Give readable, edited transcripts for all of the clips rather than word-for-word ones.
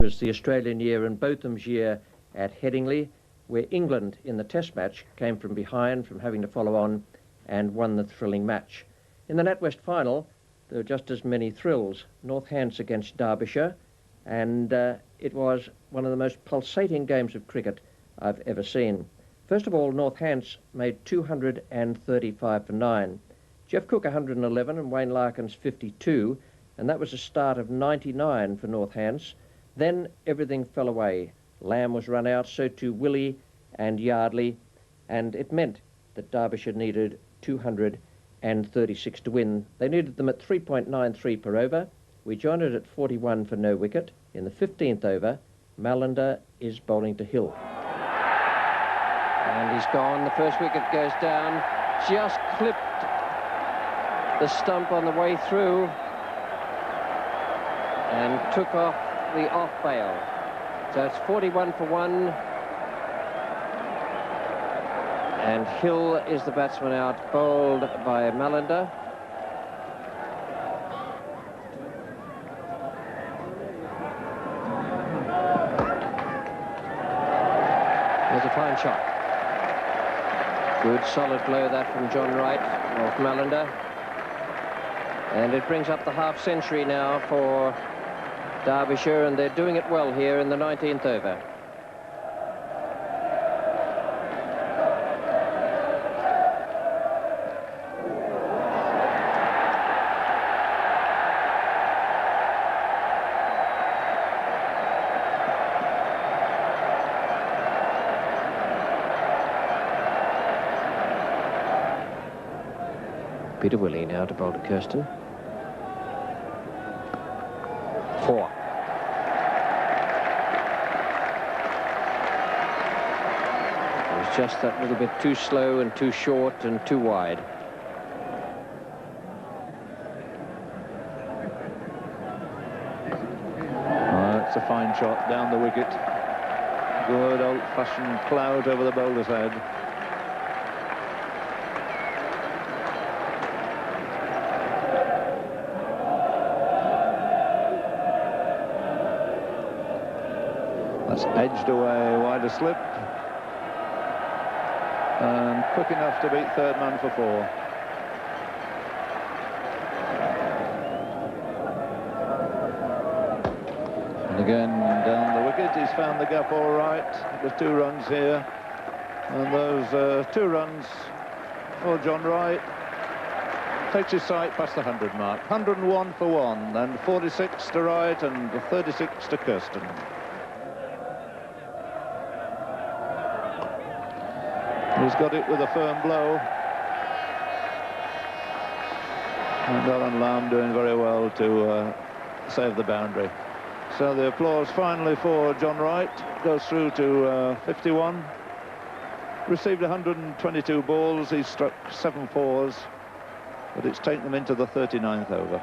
It was the Australian year and Botham's year at Headingley, where England in the Test match came from behind from having to follow on and won the thrilling match. In the NatWest final, there were just as many thrills. Northamptonshire against Derbyshire, and it was one of the most pulsating games of cricket I've ever seen. First of all, Northamptonshire made 235 for 9. Jeff Cook 111 and Wayne Larkins 52, and that was a start of 99 for Northamptonshire. Then everything fell away. Lamb was run out, so too Willie and Yardley, and it meant that Derbyshire needed 236 to win. They needed them at 3.93 per over. We joined it at 41 for no wicket. In the 15th over, Malander is bowling to Hill. And he's gone. The first wicket goes down. Just clipped the stump on the way through and took off the off bail. So it's 41 for 1. And Hill is the batsman out, bowled by Malander. There's a fine shot. Good solid blow that from John Wright off Malander. And it brings up the half century now for Derbyshire, and they're doing it well here in the 19th over. Peter Willie now to bowl to Kirsten. 4. It was just that little bit too slow and too short and too wide. That's a fine shot down the wicket. Good old-fashioned clout over the bowler's head. That's edged away, wide of slip, and quick enough to beat third man for 4. And again down the wicket, he's found the gap all right. There's 2 runs here, and those 2 runs for John Wright takes his sight past the 100 mark. 101 for 1, and 46 to Wright and 36 to Kirsten. He's got it with a firm blow. And Alan Lamb doing very well to save the boundary. So the applause finally for John Wright goes through to 51. Received 122 balls. He's struck 7 fours, but it's taken them into the 39th over.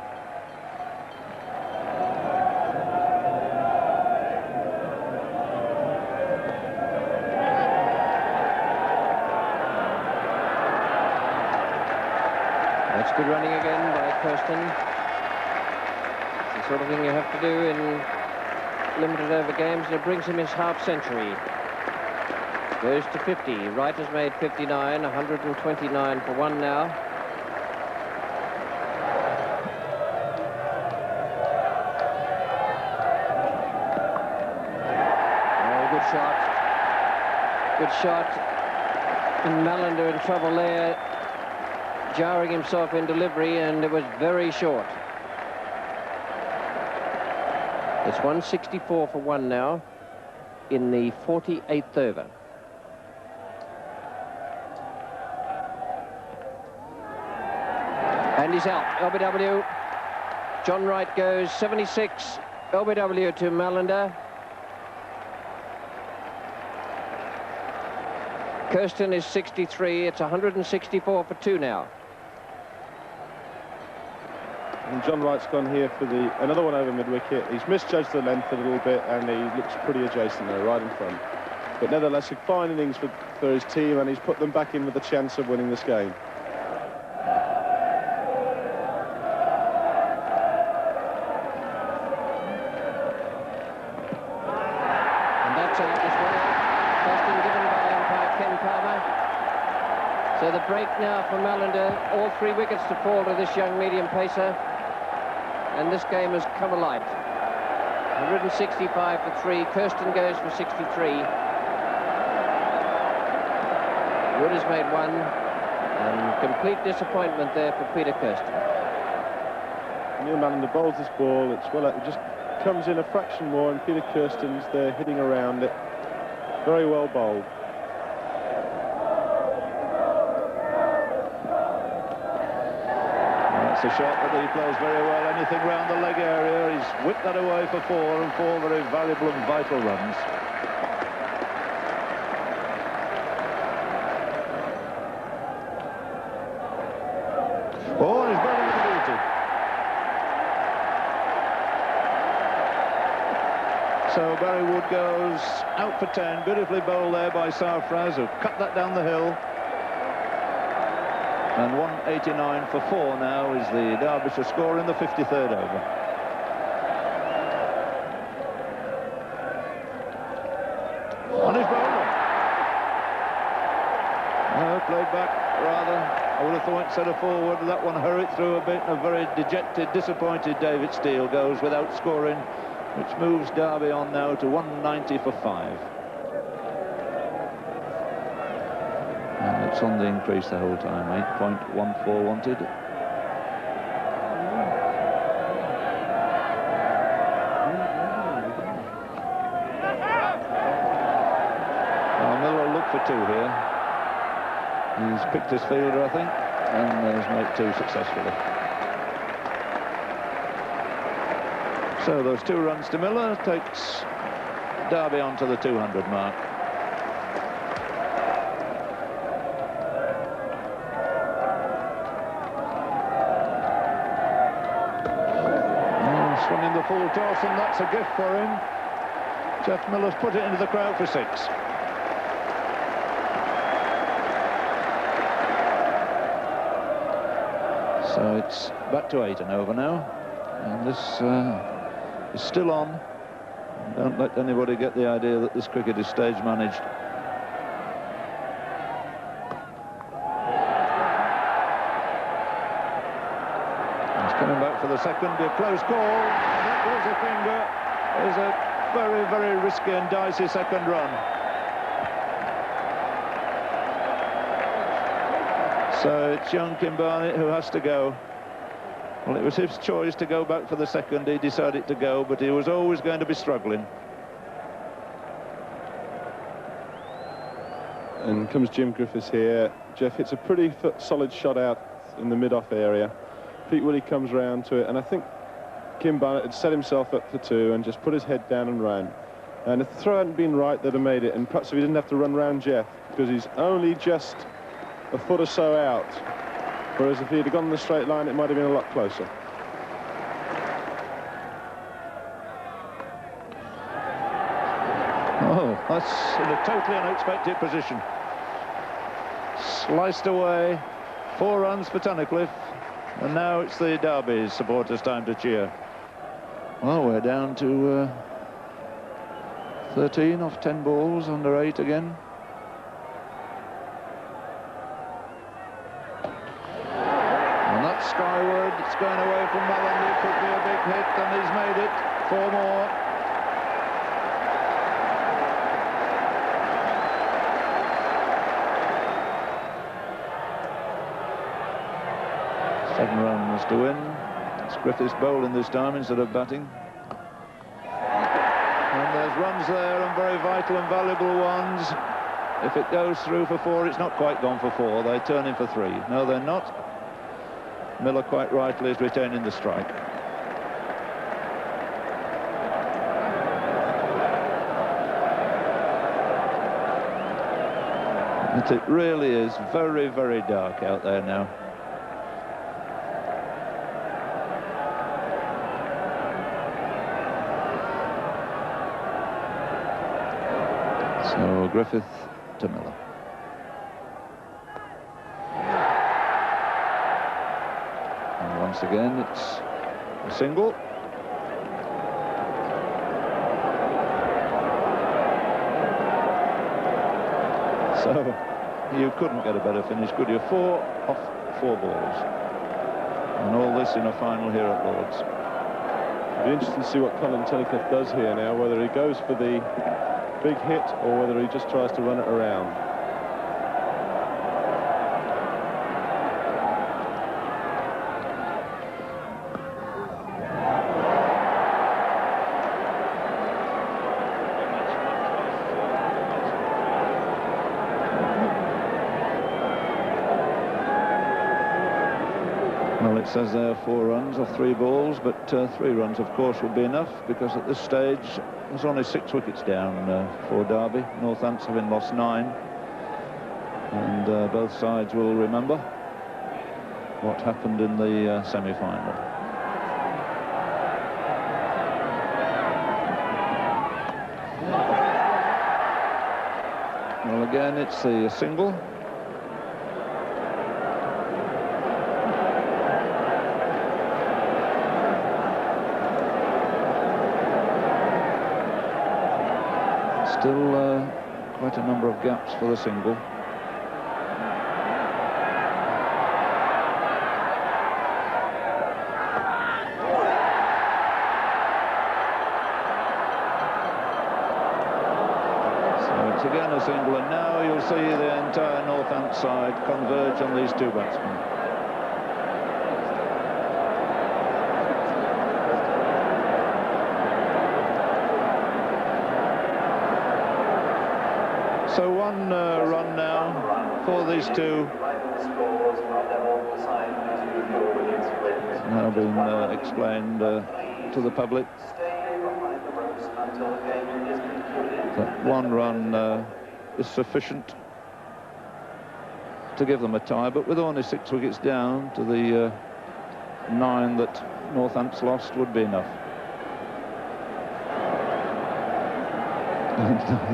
That's good running again by Kirsten. It's the sort of thing you have to do in limited over games, and it brings him his half century. Goes to 50. Wright has made 59, 129 for 1 now. Oh, good shot. Good shot. And Malander in trouble there, jarring himself in delivery, and it was very short. It's 164 for 1 now in the 48th over. And he's out. LBW. John Wright goes 76. LBW to Malander. Kirsten is 63. It's 164 for 2 now. And John Wright's gone here for another one over mid-wicket. He's misjudged the length a little bit, and he looks pretty adjacent there, right in front. But nevertheless, a fine innings for his team, and he's put them back in with a chance of winning this game. out this way. Kirsten given by umpire Ken Palmer. So the break now for Malander. All 3 wickets to fall to this young medium pacer. And this game has come alive. 165 for 3. Kirsten goes for 63. Wood has made 1. And complete disappointment there for Peter Kirsten. Neil Malander bowls this ball. It just comes in a fraction more, and Peter Kirsten's there hitting around it. Very well bowled. That's a shot that he plays very well. Anything round the leg area, he's whipped that away for 4, and 4 very valuable and vital runs. Oh, he's bowling with a beauty. So Barry Wood goes out for 10. Beautifully bowled there by Sarfraz, who cut that down the hill. And 189 for 4 now is the Derbyshire score in the 53rd over. On his bowler. Played back rather. I would have thought instead of forward, that one hurried through a bit. A very dejected, disappointed David Steele goes without scoring, which moves Derby on now to 190 for 5. And it's on the increase the whole time. 8.14 wanted. Miller will look for 2 here. He's picked his fielder, I think, and has made 2 successfully. So those 2 runs to Miller takes Derby on to the 200 mark. Swung in the full toss, and that's a gift for him. Jeff Miller's put it into the crowd for 6. So it's back to 8 and over now, and this is still on. Don't let anybody get the idea that this cricket is stage managed. He's coming back for the second. A close call. That was a finger. It was a very, very risky and dicey second run. So it's young Kim Barnett who has to go. Well, it was his choice to go back for the second. He decided to go, but he was always going to be struggling. And comes Jim Griffiths here. Jeff hits a pretty solid shot out in the mid-off area. Pete Woody comes round to it, and I think Kim Barnett had set himself up for 2 and just put his head down and ran. And if the throw hadn't been right, they'd have made it. And perhaps if he didn't have to run round Jeff, because he's only just a foot or so out, whereas if he'd have gone in the straight line, it might have been a lot closer. Oh, that's in a totally unexpected position. Sliced away. 4 runs for Tunnicliffe, and now it's the Derby supporters' time to cheer. Well, we're down to 13 off 10 balls, under 8 again. Skyward, it's going away from Malander. It could be a big hit, and he's made it. 4 more. Seven runs to win. It's Griffiths bowling this time instead of batting. And there's runs there, and very vital and valuable ones. If it goes through for 4, it's not quite gone for 4. They turn in for 3. No, they're not. Miller quite rightly is retaining the strike. But it really is very, very dark out there now. So Griffith to Miller. Once again, it's a single. So you couldn't get a better finish, could you? 4 off 4 balls. And all this in a final here at Lord's. It'll be interesting to see what Colin Tunnicliffe does here now, whether he goes for the big hit or whether he just tries to run it around. Well, it says there 4 runs off 3 balls, but 3 runs, of course, will be enough, because at this stage there's only 6 wickets down for Derby. Northampton having lost 9, and both sides will remember what happened in the semi-final. Well, again, it's the single. Still quite a number of gaps for the single. So it's again a single, and now you'll see the entire Northampton side converge on these 2 batsmen. So 1 run now for these 2. Now been explained to the public that 1 run is sufficient to give them a tie, but with only 6 wickets down to the 9 that Northampton lost would be enough.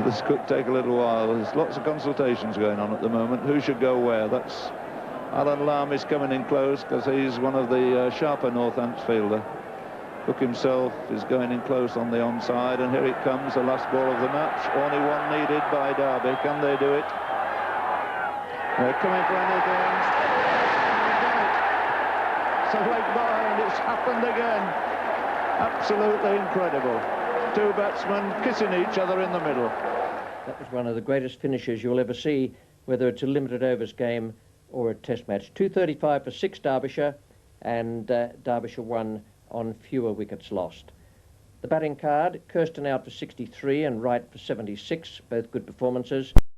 This could take a little while. There's lots of consultations going on at the moment. Who should go where? That's Alan Lamb is coming in close, because he's one of the sharper Northampton fielder. Cook himself is going in close on the onside, and here it comes, the last ball of the match. Only 1 needed by Derby. Can they do it? They're coming for anything. So late behind, it's happened again. Absolutely incredible. 2 batsmen kissing each other in the middle. That was one of the greatest finishes you'll ever see, whether it's a limited overs game or a test match. 235 for 6 Derbyshire, and Derbyshire won on fewer wickets lost. The batting card, Kirsten out for 63 and Wright for 76, both good performances.